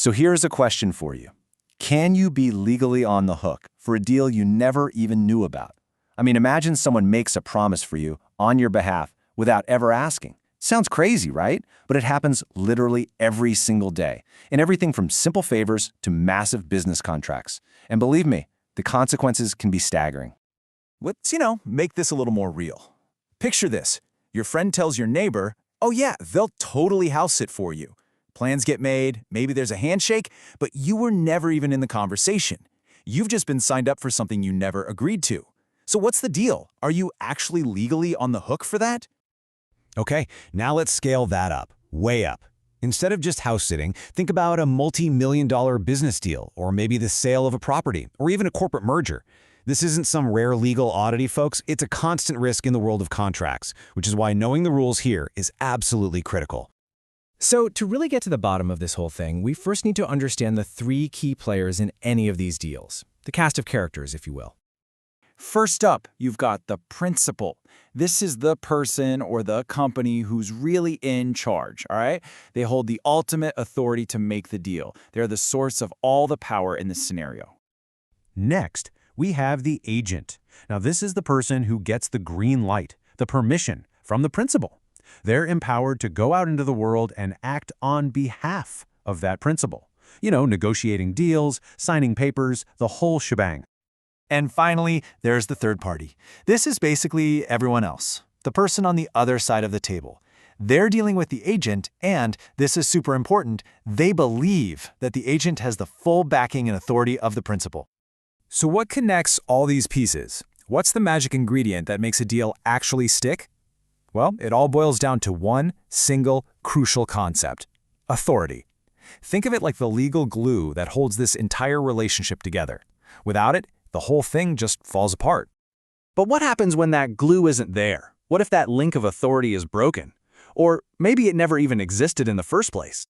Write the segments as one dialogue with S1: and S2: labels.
S1: So here's a question for you. Can you be legally on the hook for a deal you never even knew about? I mean, imagine someone makes a promise for you on your behalf without ever asking. Sounds crazy, right? But it happens literally every single day, in everything from simple favors to massive business contracts. And believe me, the consequences can be staggering.
S2: Let's, make this a little more real. Picture this. Your friend tells your neighbor, oh yeah, they'll totally house sit for you. Plans get made, maybe there's a handshake, but you were never even in the conversation. You've just been signed up for something you never agreed to. So what's the deal? Are you actually legally on the hook for that?
S3: Okay, now let's scale that up, way up. Instead of just house sitting, think about a multi-million-dollar business deal, or maybe the sale of a property, or even a corporate merger. This isn't some rare legal oddity, folks. It's a constant risk in the world of contracts, which is why knowing the rules here is absolutely critical.
S4: So to really get to the bottom of this whole thing, we first need to understand the three key players in any of these deals. The cast of characters, if you will.
S2: First up, you've got the principal. This is the person or the company who's really in charge, all right? They hold the ultimate authority to make the deal. They're the source of all the power in this scenario.
S3: Next, we have the agent. Now, this is the person who gets the green light, the permission from the principal. They're empowered to go out into the world and act on behalf of that principal. Negotiating deals, signing papers, the whole shebang.
S1: And finally, there's the third party. This is basically everyone else, the person on the other side of the table. They're dealing with the agent, and, this is super important, they believe that the agent has the full backing and authority of the principal.
S4: So what connects all these pieces? What's the magic ingredient that makes a deal actually stick? Well, it all boils down to one single, crucial concept: authority. Think of it like the legal glue that holds this entire relationship together. Without it, the whole thing just falls apart.
S1: But what happens when that glue isn't there? What if that link of authority is broken? Or maybe it never even existed in the first place?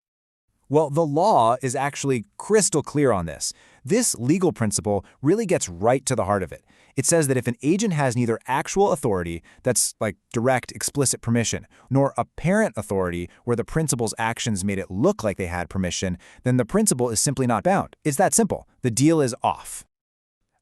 S1: Well, the law is actually crystal clear on this. This legal principle really gets right to the heart of it. It says that if an agent has neither actual authority, that's like direct, explicit permission, nor apparent authority where the principal's actions made it look like they had permission, then the principal is simply not bound. It's that simple. The deal is off.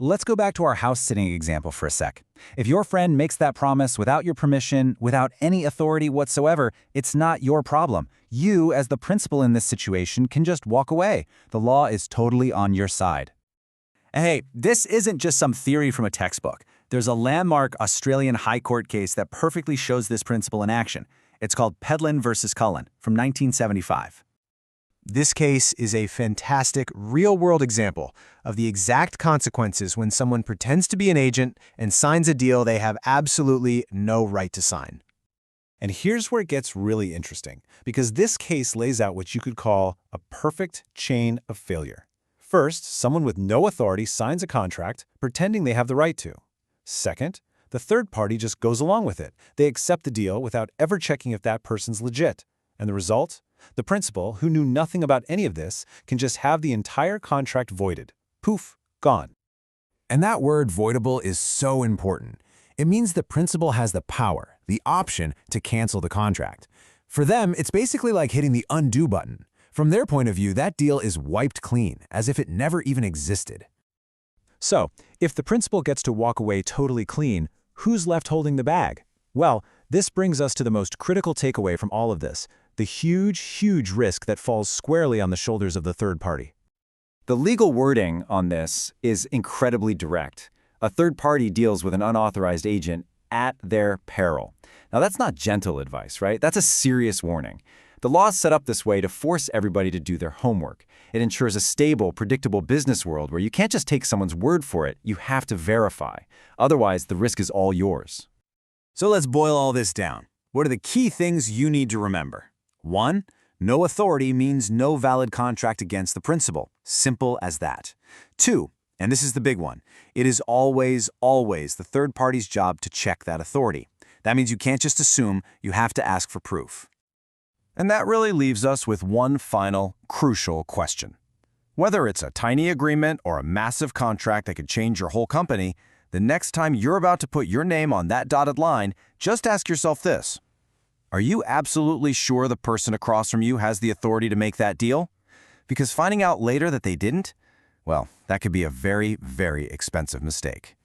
S5: Let's go back to our house-sitting example for a sec. If your friend makes that promise without your permission, without any authority whatsoever, it's not your problem. You, as the principal in this situation, can just walk away. The law is totally on your side.
S6: Hey, this isn't just some theory from a textbook. There's a landmark Australian High Court case that perfectly shows this principle in action. It's called Pedlin versus Cullen from 1975.
S3: This case is a fantastic, real-world example of the exact consequences when someone pretends to be an agent and signs a deal they have absolutely no right to sign. And here's where it gets really interesting, because this case lays out what you could call a perfect chain of failure. First, someone with no authority signs a contract, pretending they have the right to. Second, the third party just goes along with it. They accept the deal without ever checking if that person's legit. And the result? The principal, who knew nothing about any of this, can just have the entire contract voided. Poof, gone. And that word voidable is so important. It means the principal has the power, the option to cancel the contract. For them, it's basically like hitting the undo button. From their point of view, that deal is wiped clean, as if it never even existed. So, if the principal gets to walk away totally clean, who's left holding the bag? Well, this brings us to the most critical takeaway from all of this: the huge risk that falls squarely on the shoulders of the third party.
S1: The legal wording on this is incredibly direct. A third party deals with an unauthorized agent at their peril. Now, that's not gentle advice, right? That's a serious warning. The law is set up this way to force everybody to do their homework. It ensures a stable, predictable business world where you can't just take someone's word for it. You have to verify. Otherwise, the risk is all yours.
S2: So let's boil all this down. What are the key things you need to remember? 1. No authority means no valid contract against the principal. Simple as that. 2. And this is the big one. It is always the third party's job to check that authority. That means you can't just assume, you have to ask for proof.
S1: And that really leaves us with one final, crucial question. Whether it's a tiny agreement or a massive contract that could change your whole company, the next time you're about to put your name on that dotted line, just ask yourself this. Are you absolutely sure the person across from you has the authority to make that deal?
S5: Because finding out later that they didn't, well, that could be a very, very expensive mistake.